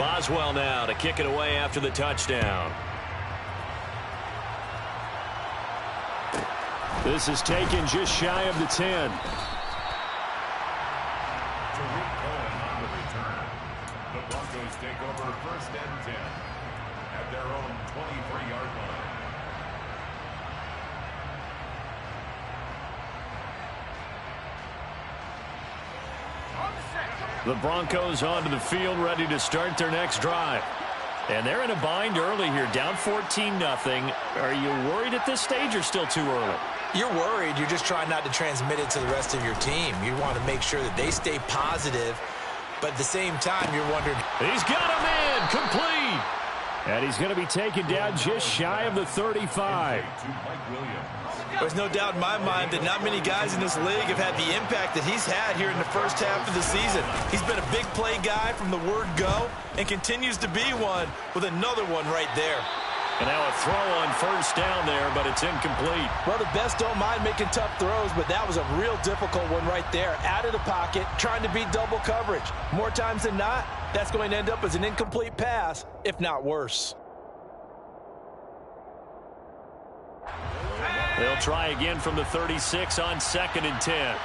Boswell now to kick it away after the touchdown. This is taken just shy of the 10. The Broncos take over 1st and 10 at their own 23-yard line. The Broncos onto the field, ready to start their next drive. And they're in a bind early here, down 14-0. Are you worried at this stage or still too early? You're worried. You're just trying not to transmit it to the rest of your team. You want to make sure that they stay positive, but at the same time, you're wondering. He's got a man complete. And he's going to be taken down just shy of the 35. There's no doubt in my mind that not many guys in this league have had the impact that he's had here in the first half of the season. He's been a big play guy from the word go and continues to be one with another one right there. And now a throw on 1st down there, but it's incomplete. Well, the best don't mind making tough throws, but that was a real difficult one right there. Out of the pocket, trying to beat double coverage. More times than not, that's going to end up as an incomplete pass, if not worse. They'll try again from the 36 on 2nd and 10.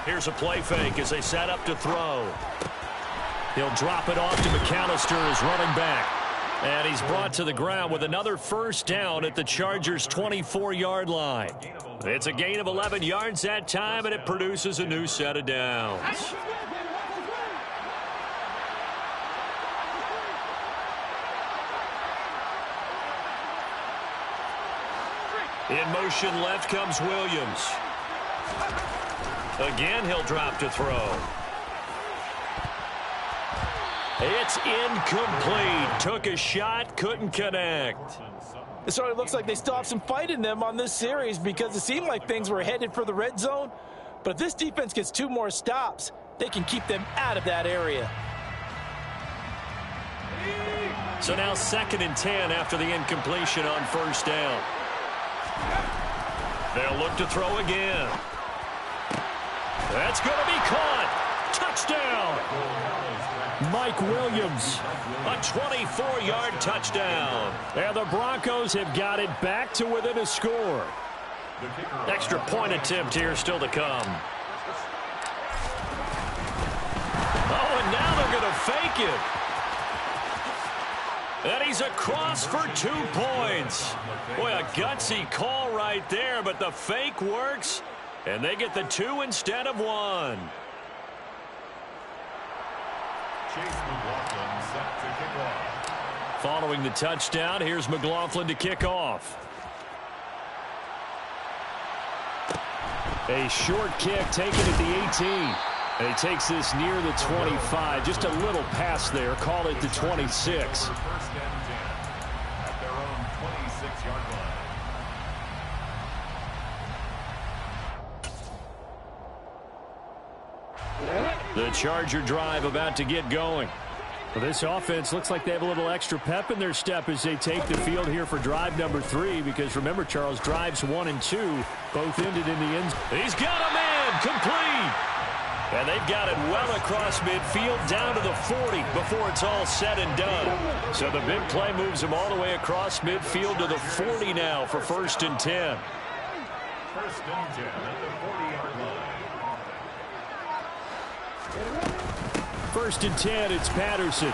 Here's a play fake as they set up to throw. He'll drop it off to McAllister as running back. And he's brought to the ground with another 1st down at the Chargers' 24-yard line. It's a gain of 11 yards that time, and it produces a new set of downs. In motion left comes Williams. Again, he'll drop to throw. It's incomplete. Took a shot, couldn't connect. It certainly looks like they still have some fight in them on this series because it seemed like things were headed for the red zone. But if this defense gets 2 more stops, they can keep them out of that area. So now 2nd and 10 after the incompletion on 1st down. They'll look to throw again. That's going to be caught. Touchdown. Mike Williams, a 24-yard touchdown. And the Broncos have got it back to within a score. Extra point attempt here still to come. Oh, and now they're going to fake it. And he's across for 2 points. Boy, a gutsy call right there, but the fake works, and they get the 2 instead of 1. Chase McLaughlin set to kick off. Following the touchdown, here's McLaughlin to kick off. A short kick taken at the 18. And he takes this near the 25. Just a little pass there. Call it the 26. 1st and 10 at their own 26-yard line. The Charger drive about to get going. Well, this offense looks like they have a little extra pep in their step as they take the field here for drive number 3. Because remember, Charles, drives 1 and 2 both ended in the end zone. He's got a man complete. And they've got it well across midfield down to the 40 before it's all said and done. So the big play moves them all the way across midfield to the 40 now for 1st and 10. 1st and 10 at the 40-yard line. 1st and 10, it's Patterson.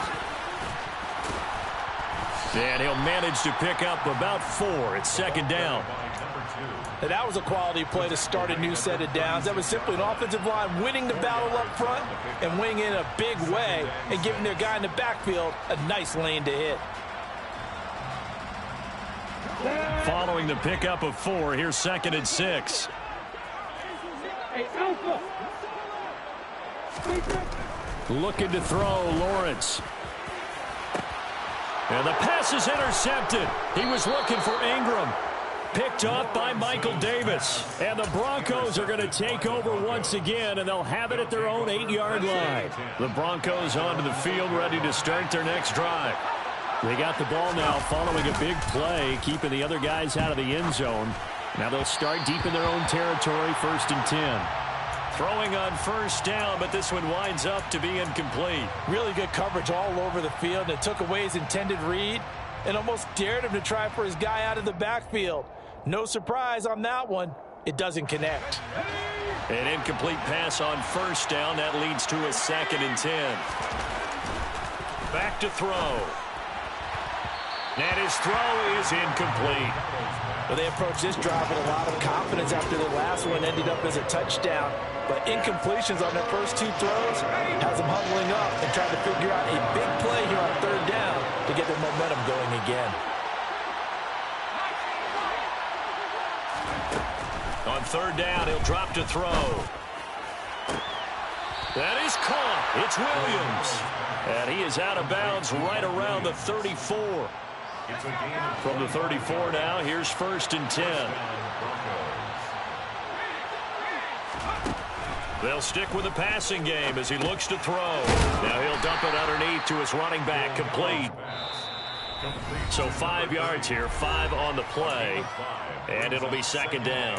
And he'll manage to pick up about 4. It's 2nd down. And that was a quality play to start a new set of downs. That was simply an offensive line winning the battle up front and winning in a big way and giving their guy in the backfield a nice lane to hit. Following the pickup of 4, here's 2nd and 6. Looking to throw, Lawrence. And the pass is intercepted. He was looking for Ingram. Picked off by Michael Davis. And the Broncos are going to take over once again, and they'll have it at their own 8-yard line. The Broncos onto the field ready to start their next drive. They got the ball now following a big play, keeping the other guys out of the end zone. Now they'll start deep in their own territory, 1st and 10. Throwing on 1st down, but this one winds up to be incomplete. Really good coverage all over the field. It took away his intended read and almost dared him to try for his guy out of the backfield. No surprise on that one. It doesn't connect. An incomplete pass on 1st down. That leads to a 2nd and 10. Back to throw. And his throw is incomplete. Well, they approached this drive with a lot of confidence after the last one ended up as a touchdown. But incompletions on their first 2 throws has them huddling up and trying to figure out a big play here on 3rd down to get their momentum going again. On 3rd down, he'll drop to throw. That is caught. It's Williams. And he is out of bounds right around the 34. From the 34 now, here's 1st and 10. They'll stick with the passing game as he looks to throw. Now he'll dump it underneath to his running back, complete. So 5 yards here, 5 on the play, and it'll be 2nd down.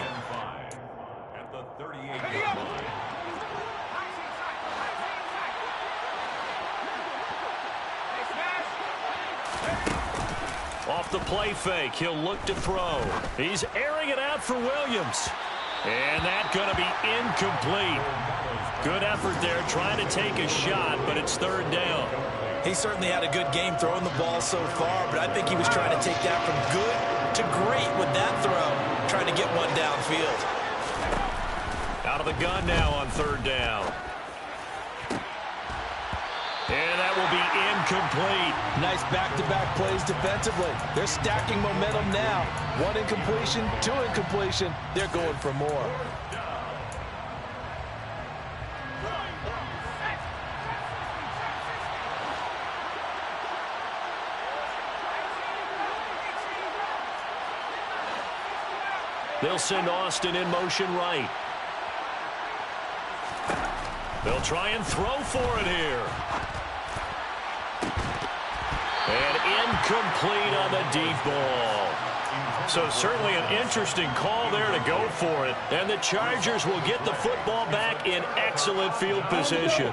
At the 38-yard line. Off the play fake, he'll look to throw. He's airing it out for Williams. And that's going to be incomplete. Good effort there, trying to take a shot, but it's 3rd down. He certainly had a good game throwing the ball so far, but I think he was trying to take that from good to great with that throw, trying to get one downfield. Out of the gun now on 3rd down. And that will be incomplete. Nice back-to-back plays defensively. They're stacking momentum now. 1 incompletion, 2 incompletion. They're going for more. They'll send Austin in motion right. They'll try and throw for it here. And incomplete on the deep ball. So certainly an interesting call there to go for it. And the Chargers will get the football back in excellent field position.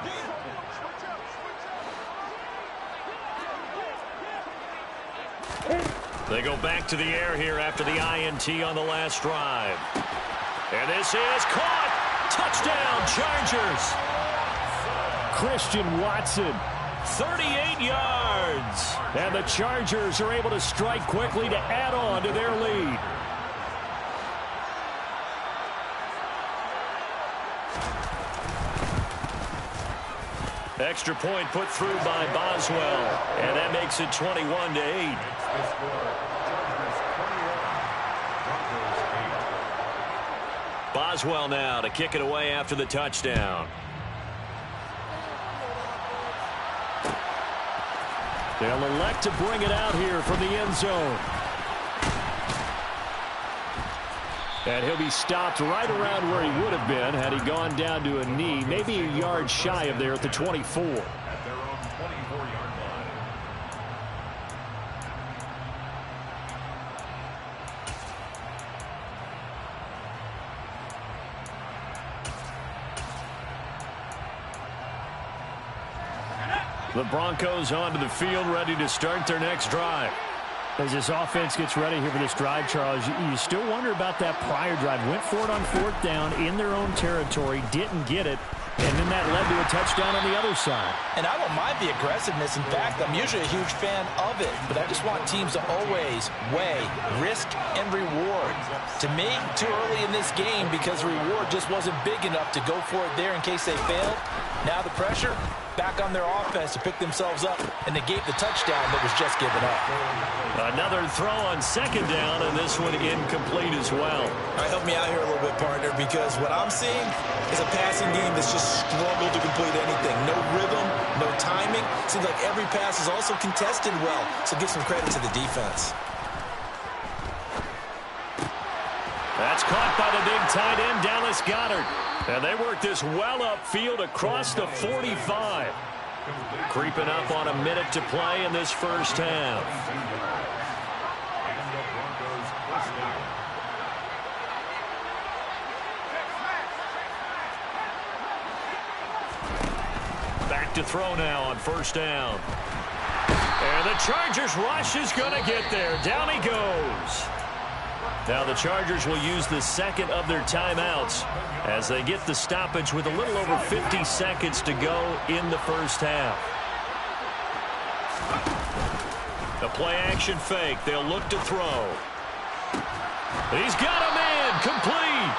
They go back to the air here after the INT on the last drive. And this is caught. Touchdown, Chargers. Christian Watson, 38 yards. And the Chargers are able to strike quickly to add on to their lead. Extra point put through by Boswell. And that makes it 21-8. Boswell now to kick it away after the touchdown. They'll elect to bring it out here from the end zone. And he'll be stopped right around where he would have been had he gone down to a knee, maybe a yard shy of there at the 24. At their own 24-yard line. The Broncos onto the field, ready to start their next drive. As this offense gets ready here for this drive, Charles, you still wonder about that prior drive. Went for it on 4th down in their own territory, didn't get it, and then that led to a touchdown on the other side. And I don't mind the aggressiveness. In fact, I'm usually a huge fan of it, but I just want teams to always weigh risk and reward. To me, too early in this game because the reward just wasn't big enough to go for it there in case they failed. Now the pressure back on their offense to pick themselves up and negate the touchdown that was just given up. Another throw on 2nd down, and this one incomplete as well. All right, help me out here a little bit, partner, because what I'm seeing is a passing game that's just struggled to complete anything. No rhythm, no timing. Seems like every pass is also contested well, so give some credit to the defense. That's caught by the big tight end, Dallas Goedert. And they work this well upfield across the 45. Creeping up on a minute to play in this first half. Back to throw now on first down. And the Chargers rush is going to get there. Down he goes. Now the Chargers will use the second of their timeouts as they get the stoppage with a little over 50 seconds to go in the first half. The play-action fake. They'll look to throw. He's got a man. Complete.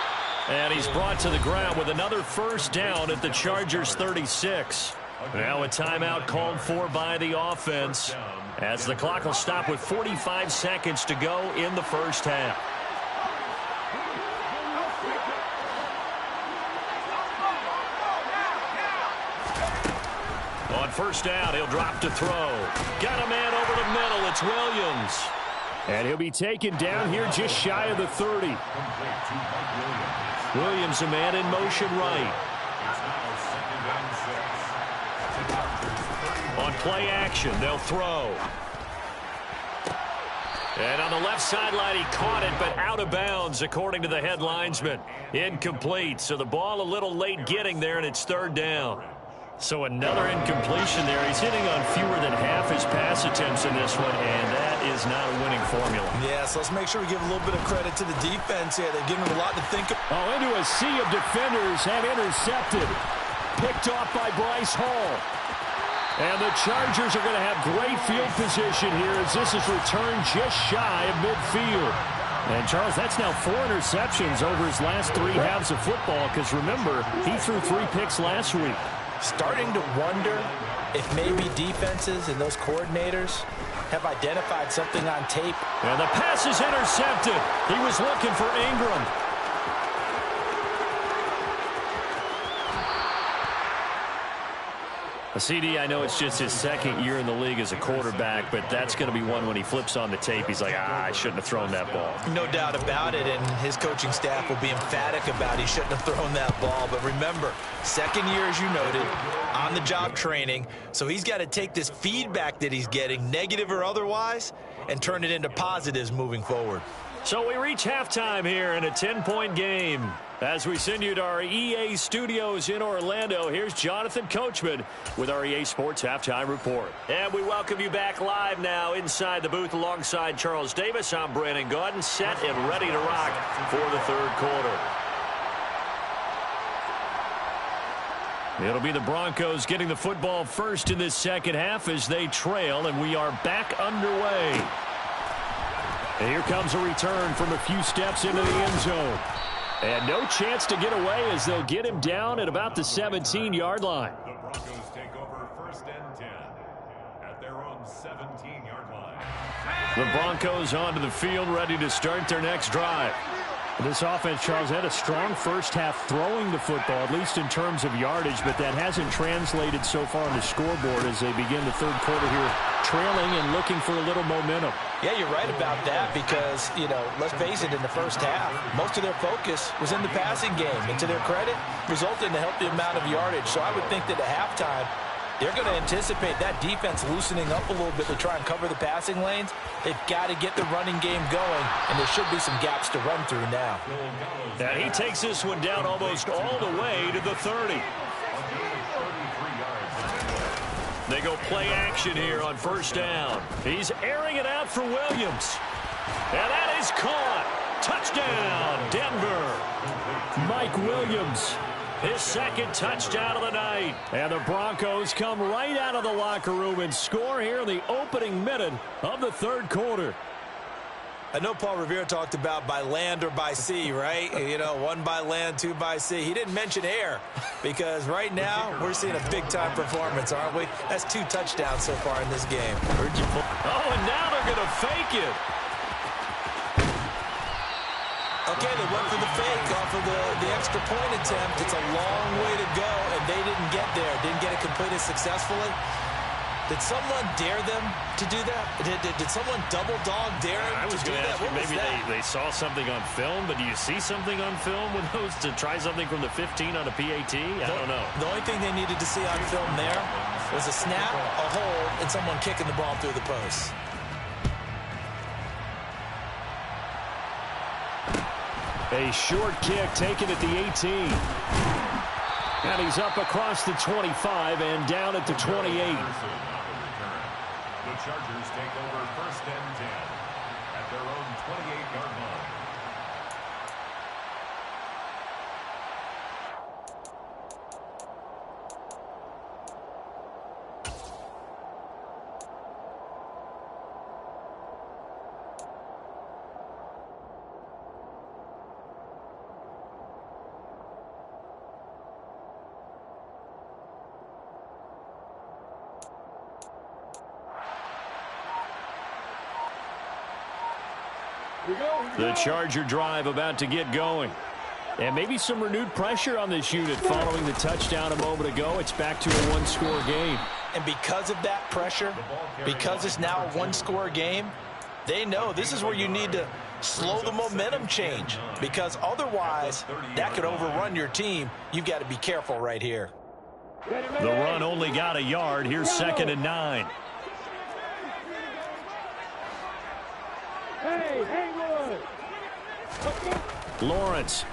And he's brought to the ground with another first down at the Chargers' 36. Now a timeout called for by the offense as the clock will stop with 45 seconds to go in the first half. On first down, he'll drop to throw. Got a man over the middle. It's Williams. And he'll be taken down here just shy of the 30. Williams, a man in motion right. On play action, they'll throw. And on the left sideline, he caught it, but out of bounds, according to the head linesman. Incomplete, so the ball a little late getting there, and it's third down. So another incompletion there. He's hitting on fewer than half his pass attempts in this one, and that is not a winning formula. Yeah, so let's make sure we give a little bit of credit to the defense here. They've given him a lot to think of. Oh, into a sea of defenders and intercepted. Picked off by Bryce Hall. And the Chargers are going to have great field position here as this is returned just shy of midfield. And, Charles, that's now 4 interceptions over his last 3 halves of football because, remember, he threw 3 picks last week. Starting to wonder if maybe defenses and those coordinators have identified something on tape. And the pass is intercepted. He was looking for Ingram. CD, I know it's just his second year in the league as a quarterback, but that's going to be one when he flips on the tape. He's like, I shouldn't have thrown that ball. No doubt about it, and his coaching staff will be emphatic about he shouldn't have thrown that ball. But remember, second year, as you noted, on-the-job training, so he's got to take this feedback that he's getting, negative or otherwise, and turn it into positives moving forward. So we reach halftime here in a 10-point game. As we send you to our EA studios in Orlando, here's Jonathan Coachman with our EA Sports Halftime Report. And we welcome you back live now inside the booth alongside Charles Davis. I'm Brandon Gaudin, set and ready to rock for the third quarter. It'll be the Broncos getting the football first in this second half as they trail, and we are back underway. And here comes a return from a few steps into the end zone. And no chance to get away as they'll get him down at about the 17-yard line. The Broncos take over first and 10 at their own 17-yard line. The Broncos onto the field, ready to start their next drive. This offense, Charles, had a strong first half throwing the football, at least in terms of yardage, but that hasn't translated so far on the scoreboard as they begin the third quarter here, trailing and looking for a little momentum. Yeah, you're right about that because, you know, let's face it, in the first half, most of their focus was in the passing game. And to their credit, resulted in a healthy amount of yardage. So I would think that at halftime, they're going to anticipate that defense loosening up a little bit to try and cover the passing lanes. They've got to get the running game going, and there should be some gaps to run through now. And he takes this one down almost all the way to the 30. They go play action here on first down. He's airing it out for Williams. And that is caught. Touchdown, Denver. Mike Williams, his second touchdown of the night. And the Broncos come right out of the locker room and score here in the opening minute of the third quarter. I know Paul Revere talked about by land or by sea, right? You know, 1 by land, 2 by sea. He didn't mention air because right now we're seeing a big-time performance, aren't we? That's 2 touchdowns so far in this game. Oh, and now they're going to fake it. Okay, they went for the fake off of the extra point attempt. It's a long way to go, and they didn't get there. Didn't get it completed successfully. Did someone dare them to do that? Did someone double dog dare them I was to do going to that? ask you, What was maybe that? they saw something on film, but do you see something on film with those to try something from the 15 on a PAT? I don't know. The only thing they needed to see on film there was a snap, a hold, and someone kicking the ball through the post. A short kick taken at the 18. And he's up across the 25 and down at the 28. The Chargers take over 1st and 10 at their own 28-yard line. The Charger drive about to get going. And maybe some renewed pressure on this unit following the touchdown a moment ago. It's back to a one-score game. And because of that pressure, because it's now a one-score game, they know this is where you need to slow the momentum change, because otherwise that could overrun your team. You've got to be careful right here. The run only got a yard. Here's 2nd and 9. Lawrence.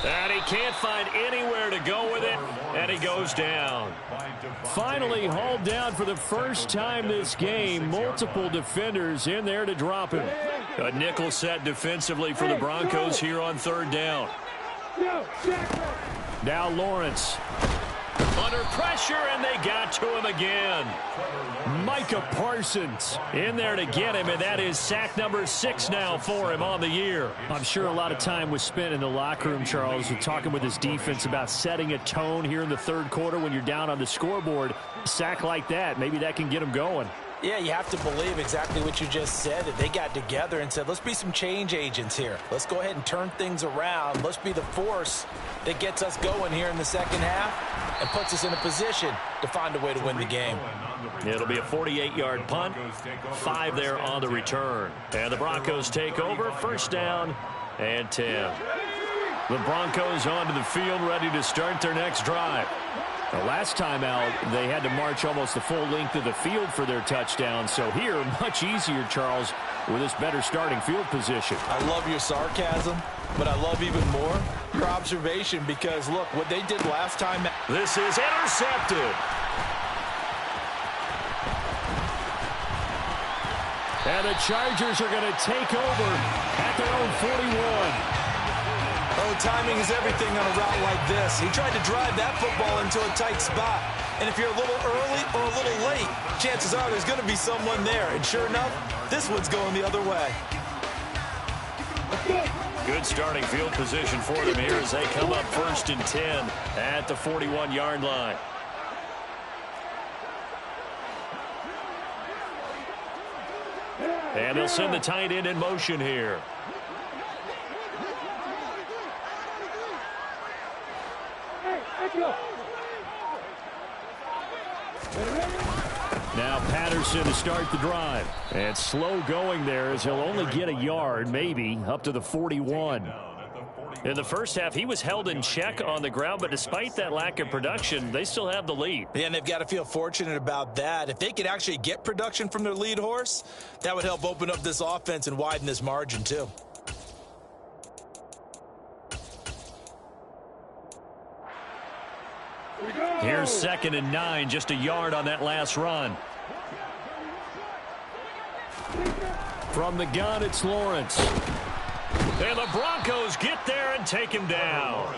And he can't find anywhere to go with it, and he goes down. Finally hauled down for the first time this game. Multiple defenders in there to drop him. A nickel set defensively for the Broncos here on 3rd down. Now Lawrence. Under pressure, and they got to him again. Micah Parsons in there to get him, and that is sack number 6 now for him on the year. I'm sure a lot of time was spent in the locker room, Charles, with talking with his defense about setting a tone here in the 3rd quarter when you're down on the scoreboard. A sack like that, maybe that can get him going. Yeah, you have to believe exactly what you just said, that they got together and said, let's be some change agents here. Let's go ahead and turn things around. Let's be the force that gets us going here in the 2nd half and puts us in a position to find a way to win the game. It'll be a 48-yard punt, 5 there on the return. And the Broncos take over, 1st down and 10. The Broncos onto the field, ready to start their next drive. The last time out, they had to march almost the full length of the field for their touchdown. So here, much easier, Charles, with this better starting field position. I love your sarcasm, but I love even more your observation, because, look, what they did last time. This is intercepted. And the Chargers are going to take over at their own 41. Oh, timing is everything on a route like this. He tried to drive that football into a tight spot. And if you're a little early or a little late, chances are there's going to be someone there. And sure enough, this one's going the other way. Good starting field position for them here as they come up 1st and 10 at the 41-yard line. And they'll send the tight end in motion here. Now Patterson to start the drive. And slow going there as he'll only get a yard, maybe, up to the 41. In the first half, he was held in check on the ground, but despite that lack of production, they still have the lead. Yeah, and they've got to feel fortunate about that. If they could actually get production from their lead horse, that would help open up this offense and widen this margin too. Here's 2nd and 9, just a yard on that last run. From the gun, it's Lawrence. And the Broncos get there and take him down.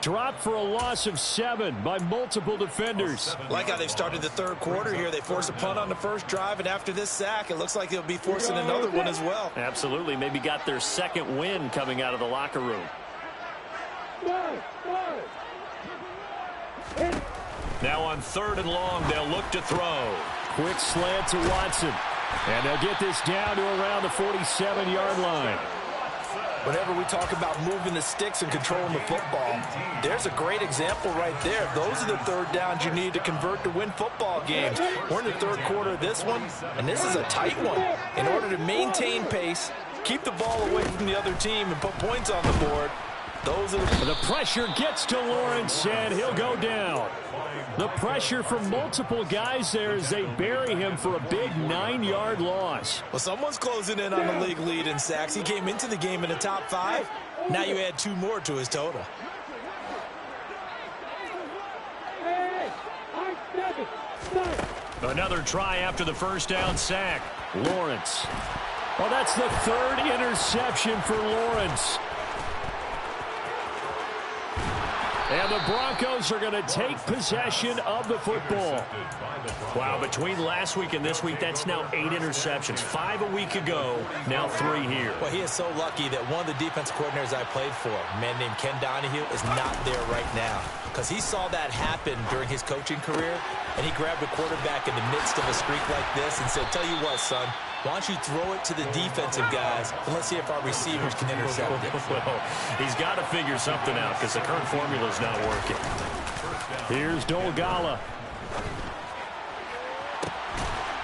Dropped for a loss of 7 by multiple defenders. Like how they've started the 3rd quarter here. They forced a punt on the first drive, and after this sack, it looks like they'll be forcing another one as well. Absolutely. Maybe got their 2nd win coming out of the locker room. Now on 3rd and long, they'll look to throw. Quick slant to Watson. And they'll get this down to around the 47-yard line. Whenever we talk about moving the sticks and controlling the football, there's a great example right there. Those are the third downs you need to convert to win football games. We're in the third quarter of this one, and this is a tight one. In order to maintain pace, keep the ball away from the other team, and put points on the board, those are the pressure gets to Lawrence, and he'll go down. The pressure from multiple guys there as they bury him for a big 9-yard loss. Well, someone's closing in on the league lead in sacks. He came into the game in the top 5. Now you add 2 more to his total. Another try after the first down sack. Lawrence. Well, that's the 3rd interception for Lawrence. And the Broncos are going to take possession of the football. Wow, between last week and this week, that's now 8 interceptions. 5 a week ago, now 3 here. Well, he is so lucky that one of the defense coordinators I played for, a man named Ken Donahue, is not there right now. Because he saw that happen during his coaching career, and he grabbed a quarterback in the midst of a streak like this and said, tell you what, son, why don't you throw it to the defensive guys, and let's see if our receivers can intercept it. Well, he's got to figure something out because the current formula is not working. Here's Dolgala.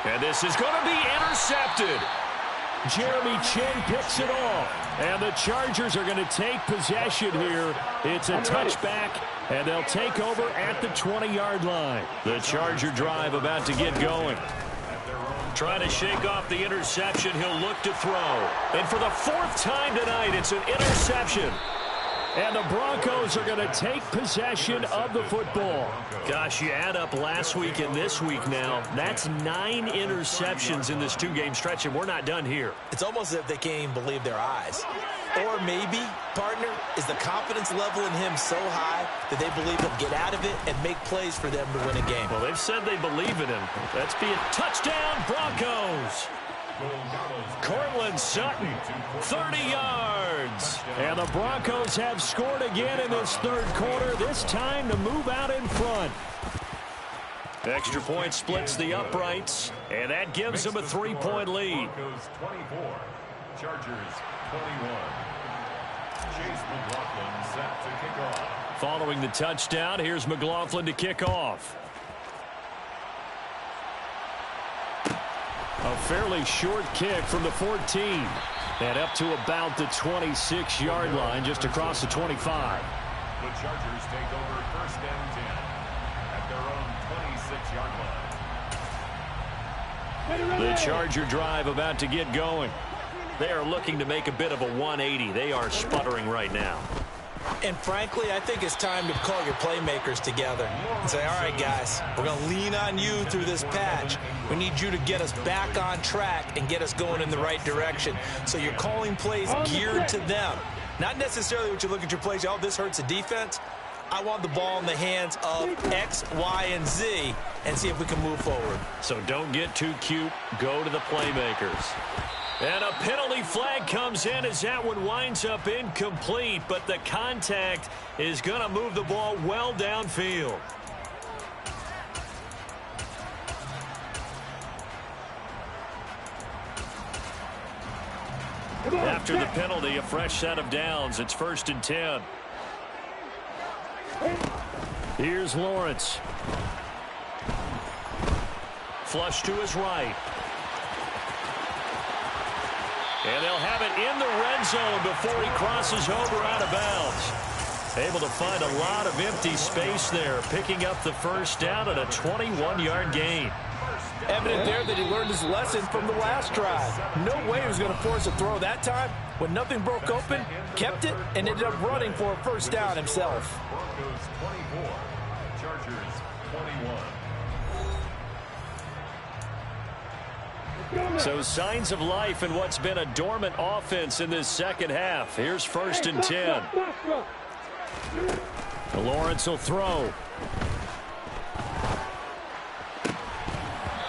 And this is going to be intercepted. Jeremy Chinn picks it off. And the Chargers are going to take possession here. It's a touchback, and they'll take over at the 20-yard line. The Charger drive about to get going. Trying to shake off the interception. He'll look to throw. And for the 4th time tonight, it's an interception. And the Broncos are going to take possession of the football. Gosh, you add up last week and this week now. That's 9 interceptions in this 2-game stretch, and we're not done here. It's almost as if they can't even believe their eyes. Or maybe, partner, is the confidence level in him so high that they believe he'll get out of it and make plays for them to win a game. Well, they've said they believe in him. That's being touchdown, Broncos. Cortland Sutton, 30 yards. And the Broncos have scored again in this 3rd quarter, this time to move out in front. Extra point splits the uprights, and that gives them a 3-point lead. Broncos 24, Chargers 21. Chase McLaughlin set to kick off. Following the touchdown, here's McLaughlin to kick off. A fairly short kick from the 14. And up to about the 26-yard line, just across the 25. The Chargers take over 1st and 10 at their own 26-yard line. The Charger drive about to get going. They are looking to make a bit of a 180. They are sputtering right now. And frankly, I think it's time to call your playmakers together and say, all right, guys, we're going to lean on you through this patch. We need you to get us back on track and get us going in the right direction. So you're calling plays geared to them. Not necessarily what you look at your plays, oh, this hurts the defense. I want the ball in the hands of X, Y, and Z and see if we can move forward. So don't get too cute. Go to the playmakers. And a penalty flag comes in as that one winds up incomplete, but the contact is going to move the ball well downfield. After the penalty, a fresh set of downs. It's 1st and 10. Here's Lawrence. Flush to his right. And they'll have it in the red zone before he crosses over out of bounds. Able to find a lot of empty space there, picking up the 1st down at a 21-yard gain. Evident there that he learned his lesson from the last drive. No way he was going to force a throw that time. When nothing broke open, kept it, and ended up running for a 1st down himself. Broncos 24, Chargers 21. So signs of life in what's been a dormant offense in this 2nd half. Here's 1st and 10. Lawrence will throw.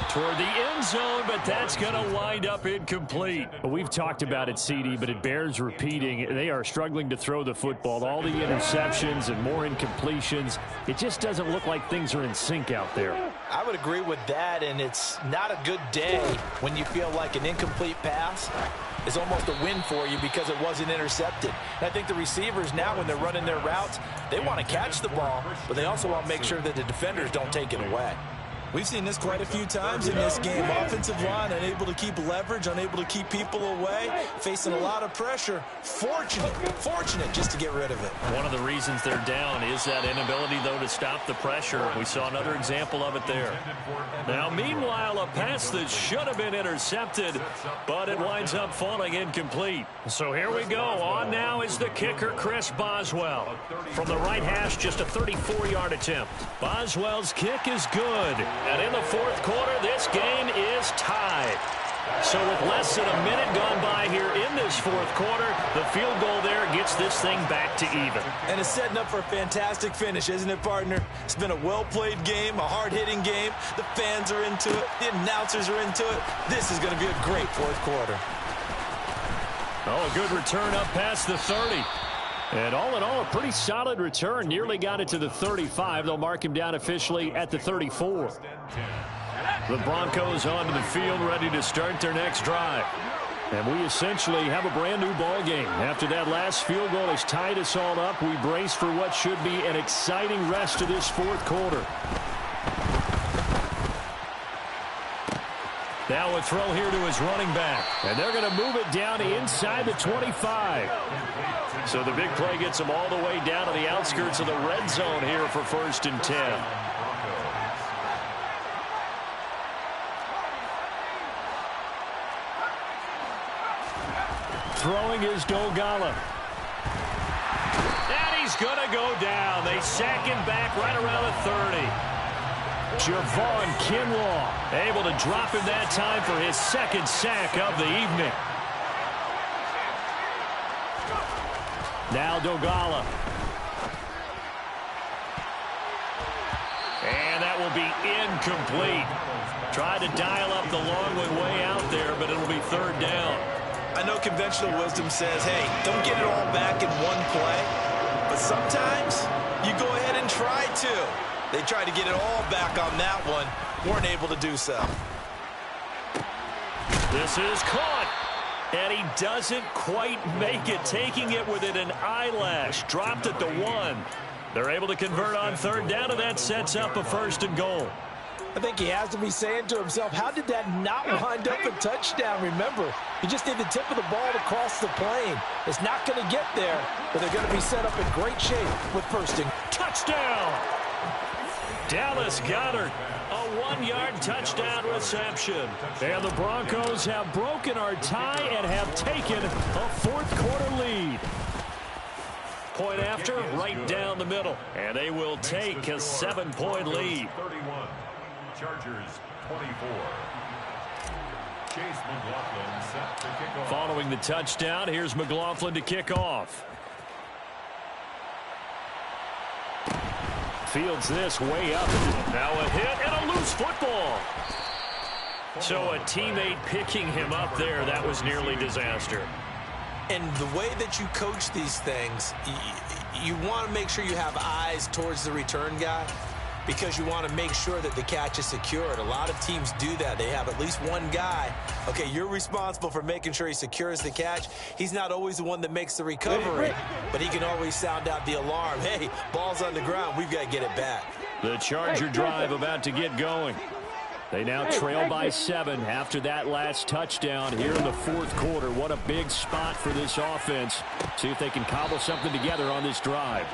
Toward the end zone, but that's going to wind up incomplete. We've talked about it, CD, but it bears repeating. They are struggling to throw the football. All the interceptions and more incompletions. It just doesn't look like things are in sync out there. I would agree with that, and it's not a good day when you feel like an incomplete pass is almost a win for you because it wasn't intercepted. And I think the receivers now, when they're running their routes, they want to catch the ball, but they also want to make sure that the defenders don't take it away. We've seen this quite a few times in this game. Offensive line unable to keep leverage, unable to keep people away, facing a lot of pressure. Fortunate just to get rid of it. One of the reasons they're down is that inability, though, to stop the pressure. We saw another example of it there. Now, meanwhile, a pass that should have been intercepted, but it winds up falling incomplete. So here we go. On now is the kicker, Chris Boswell. From the right hash, just a 34-yard attempt. Boswell's kick is good. And in the fourth quarter, this game is tied. So with less than a minute gone by here in this fourth quarter, the field goal there gets this thing back to even. And it's setting up for a fantastic finish, isn't it, partner? It's been a well-played game, a hard-hitting game. The fans are into it. The announcers are into it. This is going to be a great fourth quarter. Oh, a good return up past the 30. And all in all, a pretty solid return. Nearly got it to the 35. They'll mark him down officially at the 34. The Broncos onto the field, ready to start their next drive. And we essentially have a brand-new ball game. After that last field goal has tied us all up, we brace for what should be an exciting rest of this fourth quarter. Now a throw here to his running back. And they're going to move it down inside the 25. So the big play gets them all the way down to the outskirts of the red zone here for 1st and 10. Throwing is Dogala. And he's going to go down. They sack him back right around the 30. Javon Kinlaw able to drop him that time for his second sack of the evening. Now Dogala. And that will be incomplete. Tried to dial up the long way out there, but it'll be 3rd down. I know conventional wisdom says, hey, don't get it all back in one play. But sometimes you go ahead and try to. They tried to get it all back on that one. Weren't able to do so. This is caught. And he doesn't quite make it, taking it within an eyelash. Dropped at the 1. They're able to convert on 3rd down, and that sets up a 1st and goal. I think he has to be saying to himself, how did that not wind up a touchdown? Remember, you just need the tip of the ball to cross the plane. It's not going to get there, but they're going to be set up in great shape with 1st and touchdown. Dallas Goedert, a 1-yard touchdown reception. And the Broncos have broken our tie and have taken a fourth-quarter lead. Point after, right down the middle. And they will take a 7-point lead. 31. Chargers 24. Chase McLaughlin set to kick off. Following the touchdown, here's McLaughlin to kick off. Fields this way up. Now a hit and a loose football. So a teammate picking him up there, that was nearly disaster. And the way that you coach these things, you want to make sure you have eyes towards the return guy, because you want to make sure that the catch is secured. A lot of teams do that. They have at least one guy. Okay, you're responsible for making sure he secures the catch. He's not always the one that makes the recovery, but he can always sound out the alarm. Hey, ball's on the ground. We've got to get it back. The Charger drive about to get going. They now trail by 7 after that last touchdown here in the fourth quarter. What a big spot for this offense. See if they can cobble something together on this drive.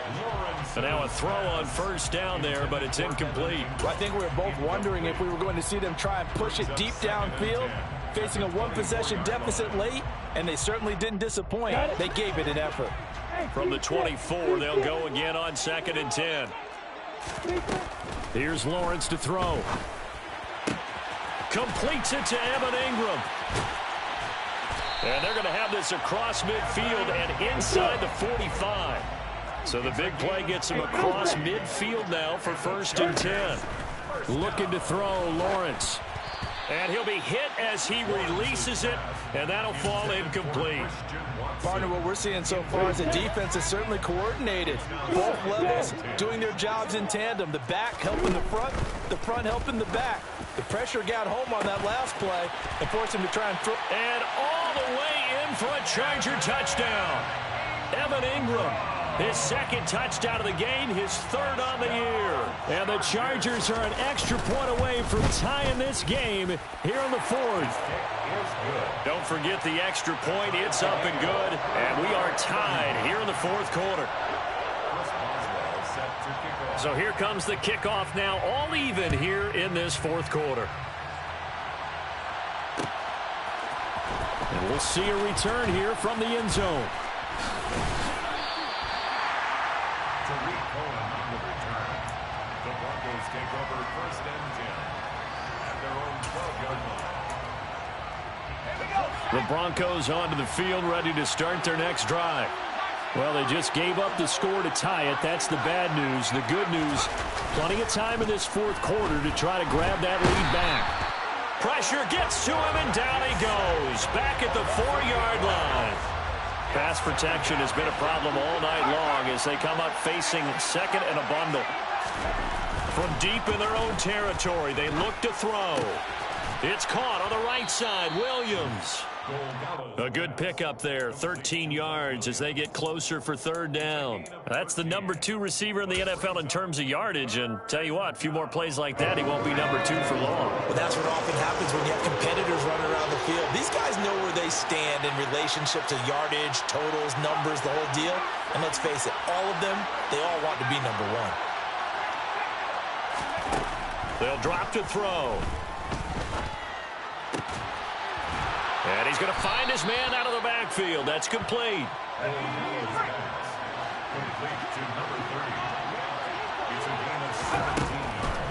So now a throw on 1st down there, but it's incomplete. Well, I think we were both wondering if we were going to see them try and push it deep downfield, facing a 1-possession deficit late, and they certainly didn't disappoint. They gave it an effort. From the 24, they'll go again on 2nd and 10. Here's Lawrence to throw. Completes it to Evan Ingram. And they're going to have this across midfield and inside the 45. So the big play gets him across midfield now for 1st and 10. Looking to throw, Lawrence. And he'll be hit as he releases it, and that'll fall incomplete. Partner, what we're seeing so far is the defense is certainly coordinated. Both levels doing their jobs in tandem. The back helping the front helping the back. The pressure got home on that last play and forced him to try and throw. And all the way in for a Charger touchdown. Evan Ingram, his second touchdown of the game, his third on the year. And the Chargers are an extra point away from tying this game here in the fourth. Don't forget the extra point. It's up and good. And we are tied here in the fourth quarter. So here comes the kickoff now, all even here in this fourth quarter. And we'll see a return here from the end zone. Tariq Cohen on the return. The Broncos take over first and 10 at their own 12-yard line. The Broncos onto the field, ready to start their next drive. Well, they just gave up the score to tie it. That's the bad news. The good news, plenty of time in this fourth quarter to try to grab that lead back. Pressure gets to him, and down he goes. Back at the 4-yard line. Pass protection has been a problem all night long as they come up facing second and a bundle. From deep in their own territory, they look to throw. It's caught on the right side. Williams. A good pickup there, 13 yards as they get closer for third down. That's the number 2 receiver in the NFL in terms of yardage, and tell you what, a few more plays like that, he won't be number 2 for long. Well, that's what often happens when you have competitors running around the field. These guys know where they stand in relationship to yardage, totals, numbers, the whole deal. And let's face it, all of them, they all want to be number 1. They'll drop to throw. And he's going to find his man out of the backfield. That's complete.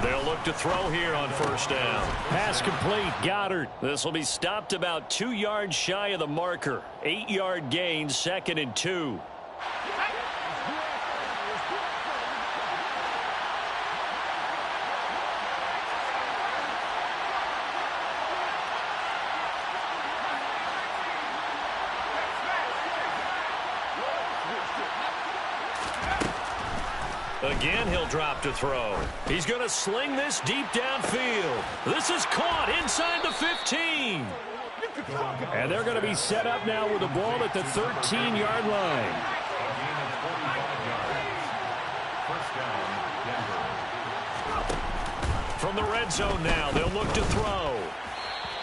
They'll look to throw here on first down. Pass complete. Goddard. This will be stopped about 2 yards shy of the marker. 8-yard gain, second and 2. Again, he'll drop to throw. He's going to sling this deep downfield. This is caught inside the 15. And they're going to be set up now with the ball at the 13-yard line. From the red zone now, they'll look to throw.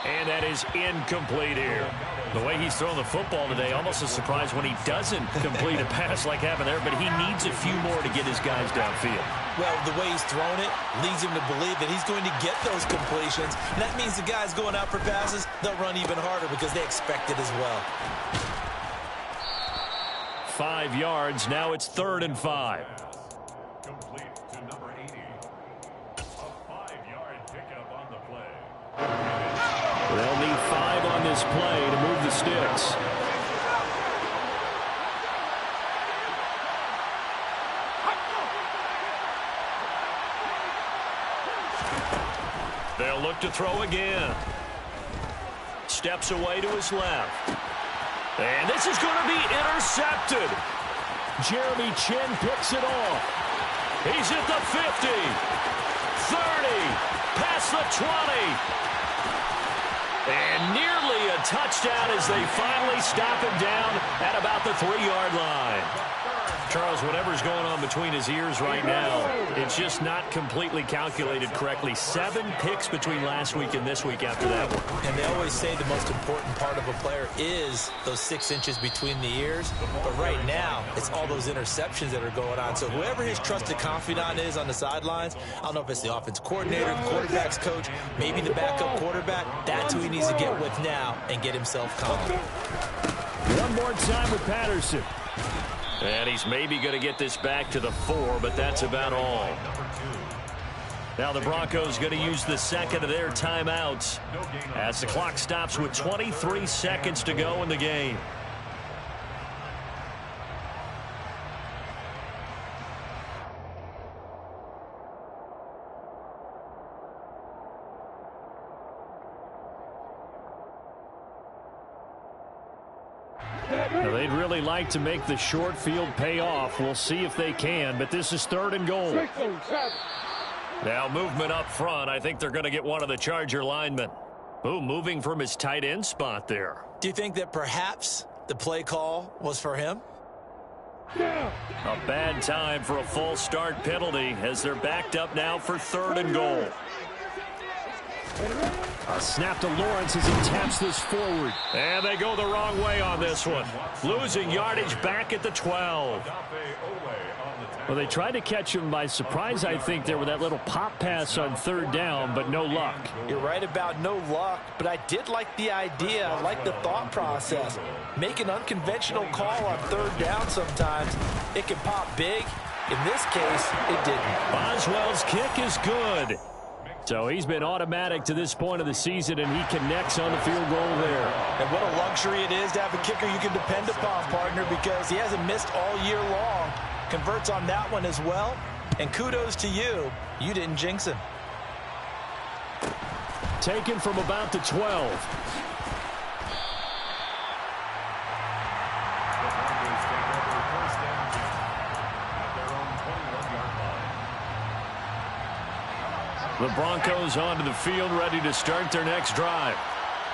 And that is incomplete here. The way he's throwing the football today, almost a surprise when he doesn't complete a pass like happened there, but he needs a few more to get his guys downfield. Well, the way he's thrown it leads him to believe that he's going to get those completions. And that means the guys going out for passes, they'll run even harder because they expect it as well. 5 yards. Now it's 3rd and 5. Complete to number 80. A 5-yard pickup on the play. They'll need 5 on this play to move the sticks. They'll look to throw again. Steps away to his left. And this is going to be intercepted. Jeremy Chinn picks it off. He's at the 50. 30. Past the 20. And nearly a touchdown as they finally stop him down at about the 3-yard line. Charles, whatever's going on between his ears right now, it's just not completely calculated correctly. 7 picks between last week and this week after that one. And they always say the most important part of a player is those 6 inches between the ears. But right now, it's all those interceptions that are going on. So whoever his trusted confidant is on the sidelines, I don't know if it's the offense coordinator, the quarterback's coach, maybe the backup quarterback, that's who he needs to get with now and get himself calm. One more time with Patterson. And he's maybe going to get this back to the 4, but that's about all. Now the Broncos going to use the second of their timeouts as the clock stops with 23 seconds to go in the game. Now they'd really like to make the short field pay off. We'll see if they can, but this is 3rd and goal. Now movement up front. I think they're going to get one of the Charger linemen. Ooh, moving from his tight end spot there. Do you think that perhaps the play call was for him? A bad time for a false start penalty as they're backed up now for 3rd and goal. A snap to Lawrence as he taps this forward. And they go the wrong way on this one. Losing yardage back at the 12. Well, they tried to catch him by surprise, I think, there with that little pop pass on 3rd down, but no luck. You're right about no luck, but I did like the idea. I like the thought process. Make an unconventional call on 3rd down sometimes. It can pop big. In this case, it didn't. Boswell's kick is good. So he's been automatic to this point of the season, and he connects on the field goal there. And what a luxury it is to have a kicker you can depend upon, partner, because he hasn't missed all year long. Converts on that one as well. And kudos to you. You didn't jinx him. Taken from about the 12. The Broncos onto the field, ready to start their next drive.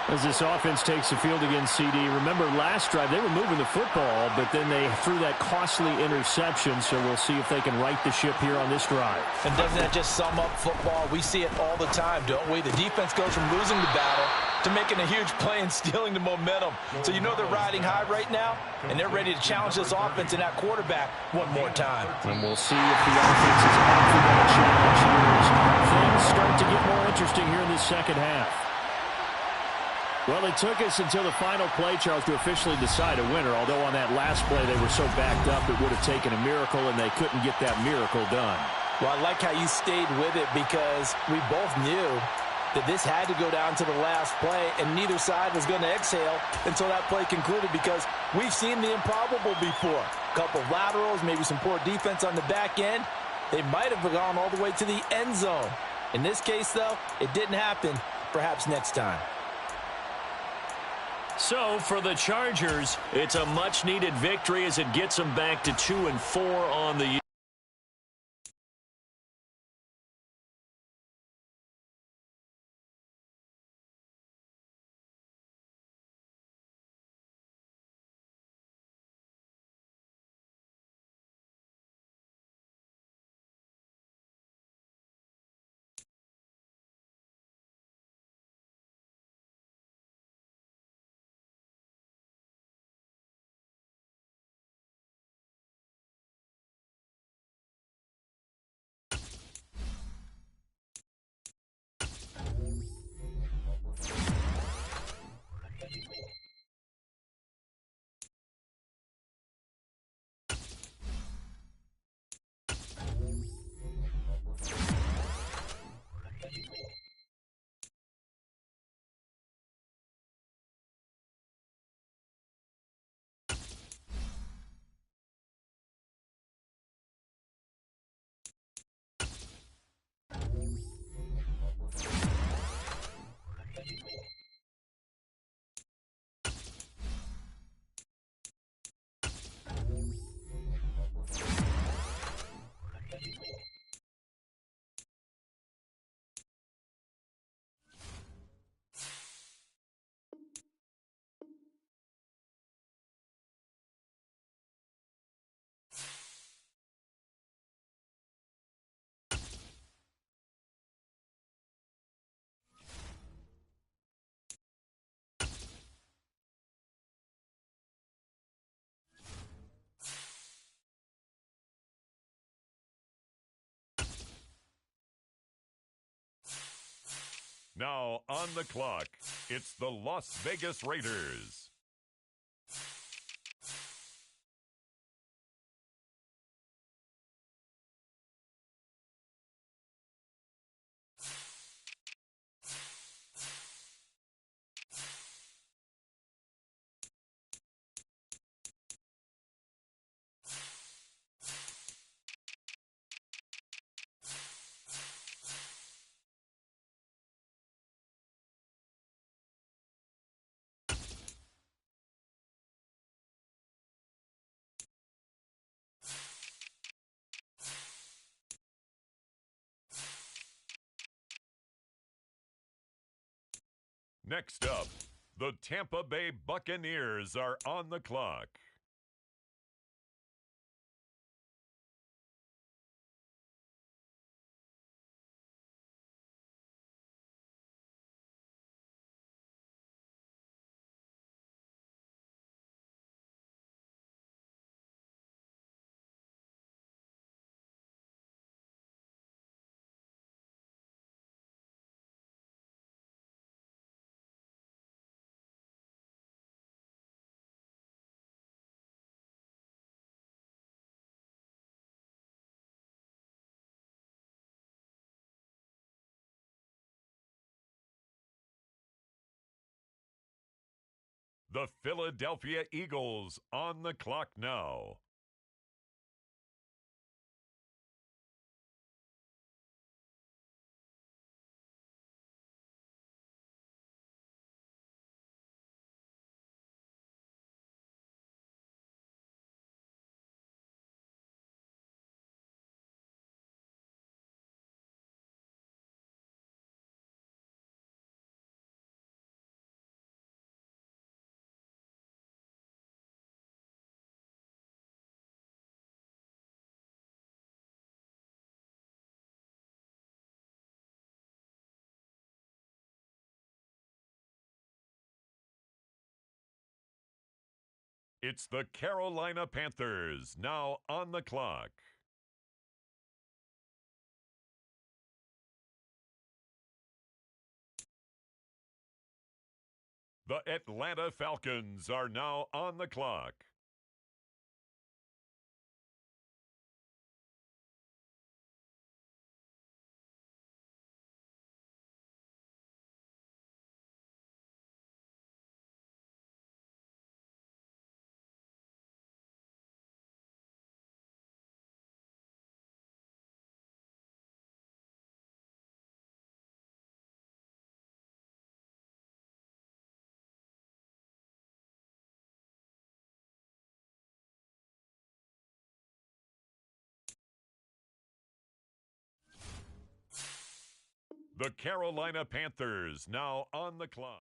As this offense takes the field against CD. Remember, last drive, they were moving the football, but then they threw that costly interception, so we'll see if they can right the ship here on this drive. And doesn't that just sum up football? We see it all the time, don't we? The defense goes from losing the battle to making a huge play and stealing the momentum. So you know they're riding high right now, and they're ready to challenge this offense and that quarterback one more time. And we'll see if the offense is up for that challenge here as things start to get more interesting here in this second half. Well, it took us until the final play, Charles, to officially decide a winner, although on that last play they were so backed up it would have taken a miracle, and they couldn't get that miracle done. Well, I like how you stayed with it because we both knew that this had to go down to the last play, and neither side was going to exhale until that play concluded because we've seen the improbable before. A couple of laterals, maybe some poor defense on the back end. They might have gone all the way to the end zone. In this case, though, it didn't happen. Perhaps next time. So for the Chargers, it's a much-needed victory as it gets them back to 2-4 on the year. Now on the clock, it's the Las Vegas Raiders. Next up, The Tampa Bay Buccaneers are on the clock. The Philadelphia Eagles on the clock now. It's the Carolina Panthers now on the clock. The Atlanta Falcons are now on the clock. The Carolina Panthers now on the clock.